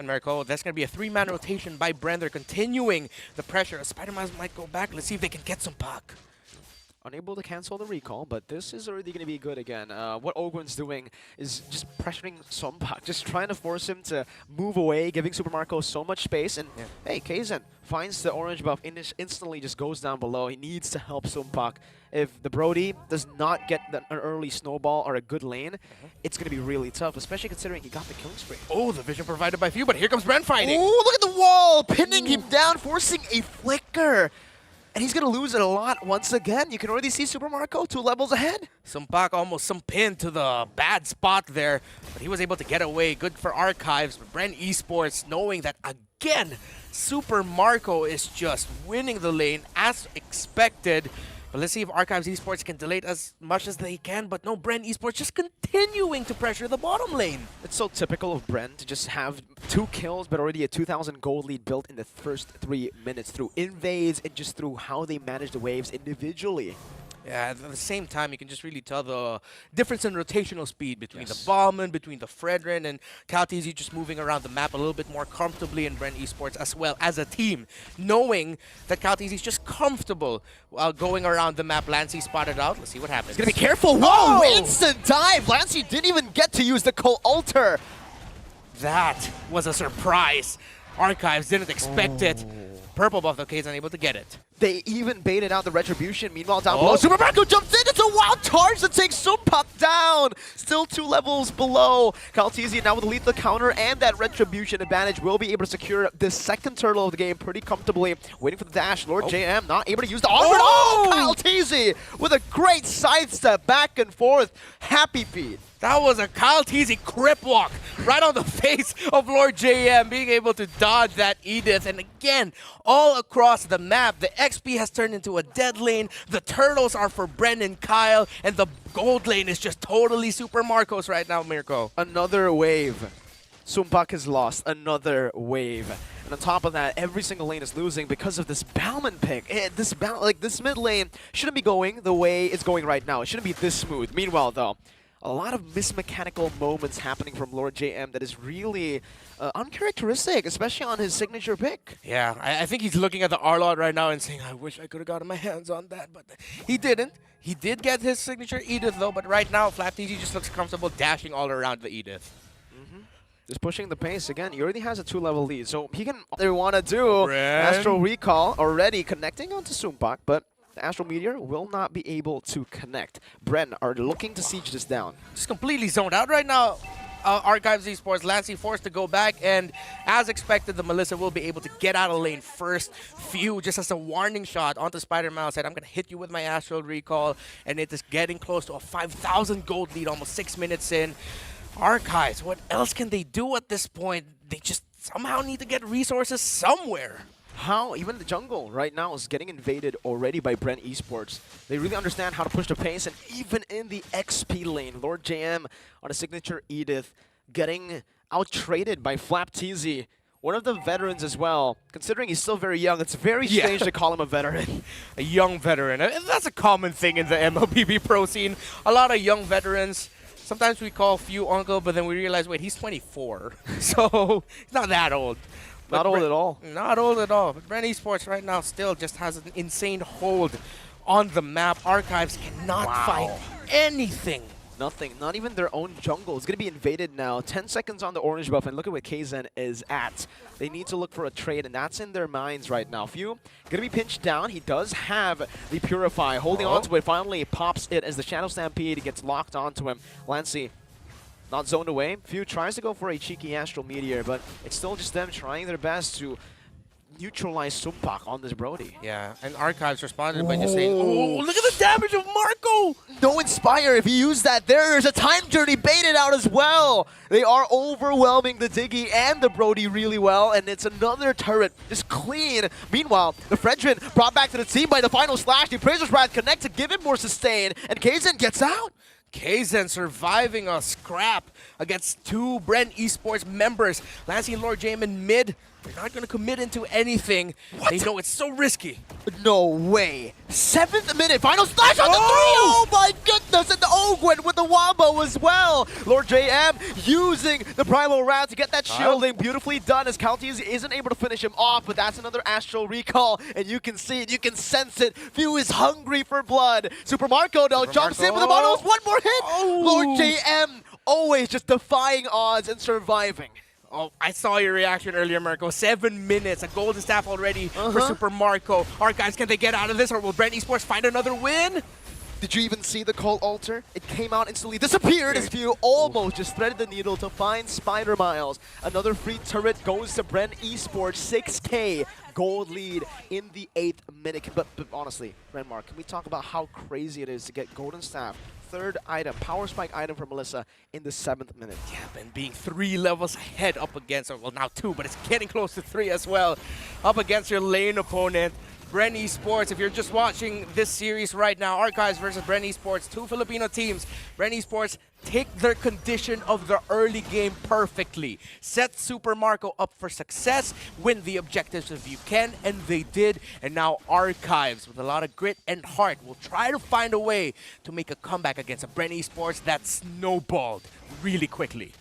Mirko. That's going to be a 3-man rotation by BREN. They're continuing the pressure. Spider-Man might go back. Let's see if they can get some puck. Unable to cancel the recall, but this is already going to be good again. What Ogwen's doing is just pressuring Sompak, just trying to force him to move away, giving Super Marco so much space. And hey, Kaizen finds the orange buff, instantly just goes down below. He needs to help Sompak. If the Brody does not get an early snowball or a good lane, it's going to be really tough, especially considering he got the killing spree. Oh, the vision provided by Few, but here comes BREN fighting. Oh, look at the wall, pinning him down, forcing a flicker. And he's going to lose it a lot once again. You can already see Super Marco 2 levels ahead. Sompak almost some pin to the bad spot there, but he was able to get away. Good for Archives, but BREN Esports knowing that again, Super Marco is just winning the lane as expected. But let's see if Archives Esports can delay it as much as they can. But no, BREN Esports just continuing to pressure the bottom lane. It's so typical of BREN to just have 2 kills, but already a 2,000 gold lead built in the first 3 minutes through invades and just through how they manage the waves individually. Yeah, at the same time, you can just really tell the difference in rotational speed between the Ballman, between the Fredrin, and Caltesi just moving around the map a little bit more comfortably in BREN Esports as well as a team, knowing that Caltesi is just comfortable while going around the map. Lancey spotted out. Let's see what happens. He's going to be careful. Whoa! Instant dive! Lancey didn't even get to use the co-alter. That was a surprise. Archives didn't expect it. Purple buff, okay, is unable to get it. They even baited out the Retribution. Meanwhile, down below, Super Marco jumps in. It's a wild charge that takes Sompak down. Still 2 levels below. Caltesi now with a lethal counter and that Retribution advantage will be able to secure the second turtle of the game pretty comfortably. Waiting for the dash. Lord JM not able to use the armor. Caltesi with a great sidestep back and forth. Happy feet. That was a Caltesi crip walk right on the face of Lord JM, being able to dodge that Edith. And again, all across the map, the XP has turned into a dead lane. The turtles are for BREN and Kyle, and the gold lane is just totally Super Marcos right now, Mirko. Another wave. Sompak has lost another wave. And on top of that, every single lane is losing because of this Bauman pick. This mid lane shouldn't be going the way it's going right now. It shouldn't be this smooth. Meanwhile, though, a lot of mismechanical moments happening from Lord JM that is really uncharacteristic, especially on his signature pick. Yeah, I think he's looking at the Arlot right now and saying, I wish I could have gotten my hands on that, but he didn't. He did get his signature Edith, though, but right now, FlapTG just looks comfortable dashing all around the Edith. Just pushing the pace again. He already has a 2-level lead, so he can what they want to do. BREN. Astral Recall already connecting onto Sompak, but the Astral Meteor will not be able to connect. BREN are looking to siege this down. Just completely zoned out right now. Archives Esports, Lancey forced to go back, and as expected, the Melissa will be able to get out of lane first. Few just as a warning shot onto Spider-Man, said, I'm going to hit you with my Astral Recall, and it is getting close to a 5,000 gold lead, almost 6 minutes in. Archives, what else can they do at this point? They just somehow need to get resources somewhere. How even the jungle right now is getting invaded already by BREN Esports. They really understand how to push the pace, and even in the XP lane, Lord JM on a signature Edith getting out-traded by FlapTZ. One of the veterans as well. Considering he's still very young, it's very strange to call him a veteran. A young veteran. That's a common thing in the MLBB pro scene. A lot of young veterans. Sometimes we call Few uncle, but then we realize, wait, he's 24. So he's not that old. Not old at all. Not old at all. But BREN Esports right now still just has an insane hold on the map. Archives cannot find anything. Nothing. Not even their own jungle. It's going to be invaded now. 10 seconds on the orange buff, and look at where Kaizen is at. They need to look for a trade, and that's in their minds right now. Few going to be pinched down. He does have the Purify. Holding on to it. Finally pops it as the Shadow Stampede gets locked onto him. Lancey not zoned away. Few tries to go for a cheeky Astral Meteor, but it's still just them trying their best to neutralize Sompak on this Brody. Yeah, and Archives responded by just saying, oh, look at the damage of Marco! No Inspire if he used that. There's a Time Journey baited out as well. They are overwhelming the Diggy and the Brody really well, and it's another turret, just clean. Meanwhile, the Fredrin brought back to the team by the final slash. The Appraiser's Wrath connect to give him more sustain, and Kaizen gets out. Kaizen surviving a scrap against two BREN Esports members. Lancey and Lord Jam in mid. They're not going to commit into anything. What? They know it's so risky. No way. 7th minute, final slash on the 3! Oh my goodness, and the Ogwen with the wombo as well. Lord JM using the primal round to get that shielding. Beautifully done as Calties isn't able to finish him off, but that's another Astral recall, and you can see it, you can sense it. Few is hungry for blood. Super Marco though jumps in with the monos, one more hit. Oh. Lord JM always just defying odds and surviving. Oh, I saw your reaction earlier, Marco. 7 minutes, a golden staff already for Super Marco. Archives, can they get out of this, or will BREN Esports find another win? Did you even see the call alter? It came out instantly, disappeared as Few almost just threaded the needle to find Spider Miles. Another free turret goes to BREN Esports, 6K gold lead in the 8th minute. But honestly, Renmar, can we talk about how crazy it is to get golden staff? Third item, power spike item for Melissa in the 7th minute. Yeah, and being 3 levels ahead up against, well now 2, but it's getting close to 3 as well, up against your lane opponent. BREN Esports, if you're just watching this series right now, Archives versus BREN Esports, 2 Filipino teams. BREN Esports take their condition of the early game perfectly. Set Super Marco up for success, win the objectives if you can, and they did. And now Archives, with a lot of grit and heart, will try to find a way to make a comeback against a BREN Esports that snowballed really quickly.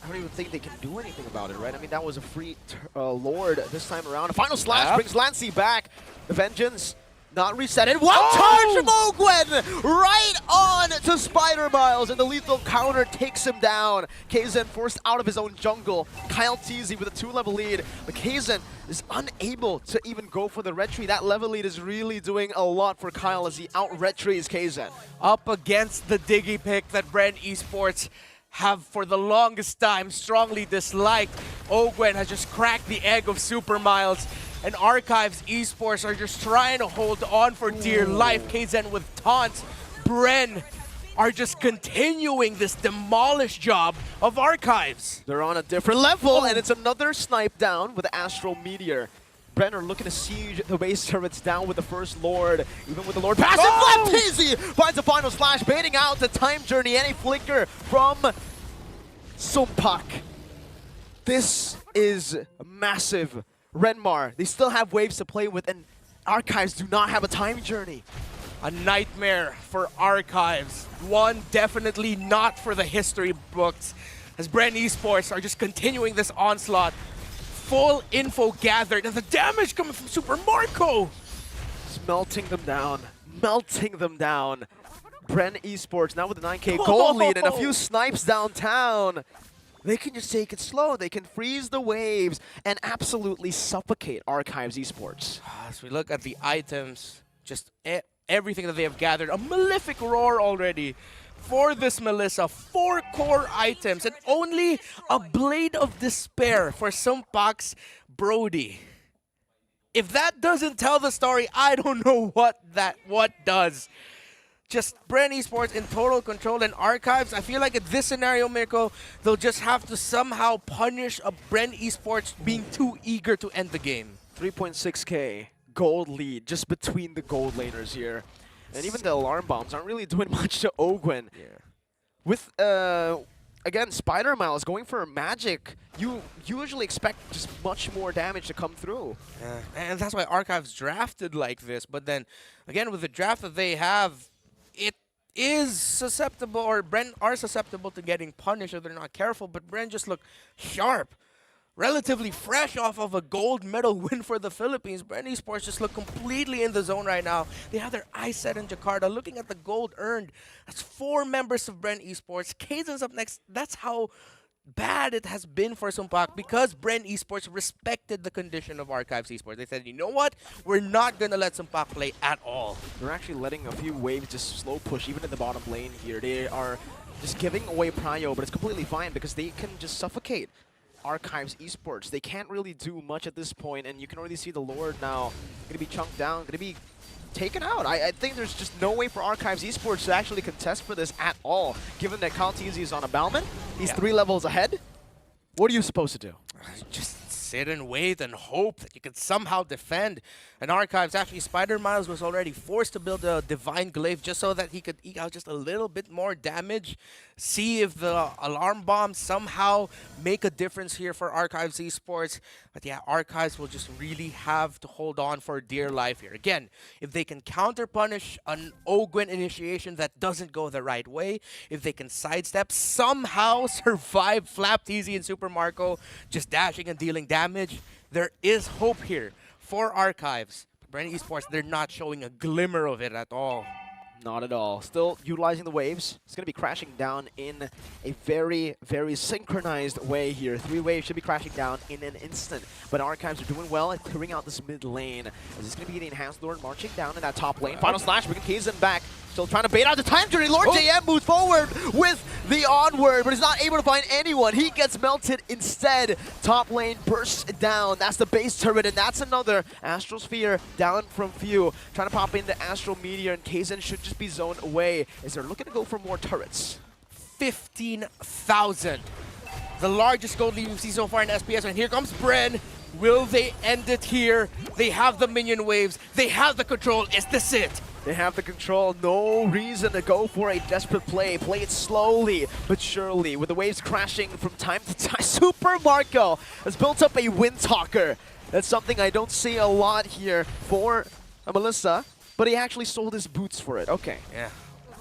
I don't even think they can do anything about it, right? I mean, that was a free Lord this time around. A final slash brings Lancey back. The Vengeance not reset. And one charge from Ogwen! Right on to Spider Miles, and the lethal counter takes him down. Kaizen forced out of his own jungle. Kyle Teasy with a 2-level lead. But Kaizen is unable to even go for the retry. That level lead is really doing a lot for Kyle as he out-retries Kaizen. Up against the Diggy pick that BREN Esports have for the longest time strongly disliked. Ogwen has just cracked the egg of Super Miles, and Archives Esports are just trying to hold on for dear life. Kaizen with taunts. BREN are just continuing this demolish job of Archives. They're on a different level, and it's another snipe down with the Astral Meteor. BREN are looking to siege the base turrets down with the first Lord. Even with the Lord passive flip, Teasy finds a final slash, baiting out the time journey and a flicker from Sumpak. This is massive. Renmar, they still have waves to play with, and Archives do not have a time journey. A nightmare for Archives. One definitely not for the history books, as BREN Esports are just continuing this onslaught. Full info gathered, and the damage coming from Super Marco. It's melting them down. Melting them down. BREN Esports now with the 9K gold lead and a few snipes downtown. They can just take it slow. They can freeze the waves and absolutely suffocate Archives Esports. As we look at the items, just everything that they have gathered, a Malefic Roar already for this Melissa. 4 core items and only a Blade of Despair for Sumpak's Brody. If that doesn't tell the story, I don't know what does. Just BREN Esports in total control, and Archives, I feel like in this scenario, Mirko, they'll just have to somehow punish a BREN Esports being too eager to end the game. 3.6K gold lead just between the gold laners here. And even the alarm bombs aren't really doing much to Ogwen. Yeah. With, again, Spider Miles going for magic, you usually expect just much more damage to come through. Yeah. And that's why Archives drafted like this. But then, again, with the draft that they have, it is susceptible, or BREN are susceptible to getting punished if they're not careful. But BREN just look sharp. Relatively fresh off of a gold medal win for the Philippines. BREN Esports just look completely in the zone right now. They have their eyes set in Jakarta. Looking at the gold earned, that's 4 members of BREN Esports. Kaizen's up next. That's how bad it has been for Sumpak, because BREN Esports respected the condition of Archives Esports. They said, you know what? We're not going to let Sumpak play at all. They're actually letting a few waves just slow push, even in the bottom lane here. They are just giving away prio, but it's completely fine because they can just suffocate Archives Esports. They can't really do much at this point, and you can already see the Lord now going to be chunked down, going to be taken out. I think there's just no way for Archives Esports to actually contest for this at all, given that Calteezy is on a Bauman. He's 3 levels ahead. What are you supposed to do? Just sit and wait and hope that you could somehow defend. And Archives, actually, Spider Miles was already forced to build a Divine Glaive just so that he could eke out just a little bit more damage. See if the Alarm Bombs somehow make a difference here for Archives Esports. But yeah, Archives will just really have to hold on for dear life here. Again, if they can counter-punish an Ogwen initiation that doesn't go the right way, if they can sidestep, somehow survive Flapteasy and Super Marco just dashing and dealing damage, there is hope here for Archives. BREN Esports, they're not showing a glimmer of it at all. Not at all. Still utilizing the waves. It's going to be crashing down in a very, very synchronized way here. 3 waves should be crashing down in an instant. But Archives are doing well at clearing out this mid lane. As it's going to be the Enhanced Lord marching down in that top lane. Final slash, bringing Kaizen back. Still trying to bait out the time journey. Lord JM moves forward with the onward, but he's not able to find anyone. He gets melted instead. Top lane bursts down. That's the base turret, and that's another Astral Sphere down from few. Trying to pop into Astral Meteor, and Kaizen should just be zoned away as they're looking to go for more turrets. 15,000. The largest gold lead we've seen so far in SPS, and here comes BREN. Will they end it here? They have the minion waves. They have the control. Is this it? They have the control, no reason to go for a desperate play. Play it slowly but surely with the waves crashing from time to time. Super Marco has built up a Windtalker. That's something I don't see a lot here for Melissa, but he actually sold his boots for it. Okay. Yeah.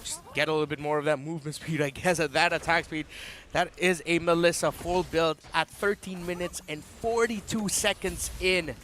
Just get a little bit more of that movement speed, I guess, at that attack speed. That is a Melissa full build at 13 minutes and 42 seconds in.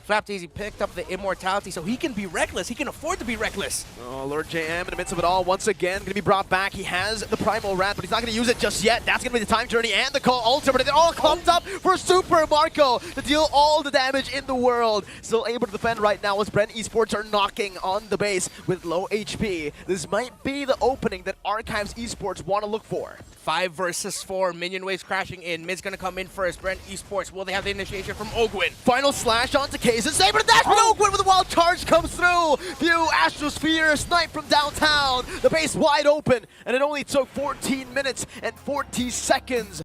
Flapteasy picked up the immortality, so he can be reckless. He can afford to be reckless. Oh, Lord JM in the midst of it all, once again, going to be brought back. He has the Primal Wrath, but he's not going to use it just yet. That's going to be the time journey and the call ultra, but it all comes up for Super Marco to deal all the damage in the world. Still able to defend right now as BREN Esports are knocking on the base with low HP. This might be the opening that Archives Esports want to look for. 5 versus 4, minion waves crashing in. Mid's gonna come in first. BREN Esports, will they have the initiation from Ogwen? Final slash onto Kaizen. Saber to dash, but Ogwen with a wild charge comes through. View Astral Sphere, snipe from downtown. The base wide open, and it only took 14 minutes and 40 seconds.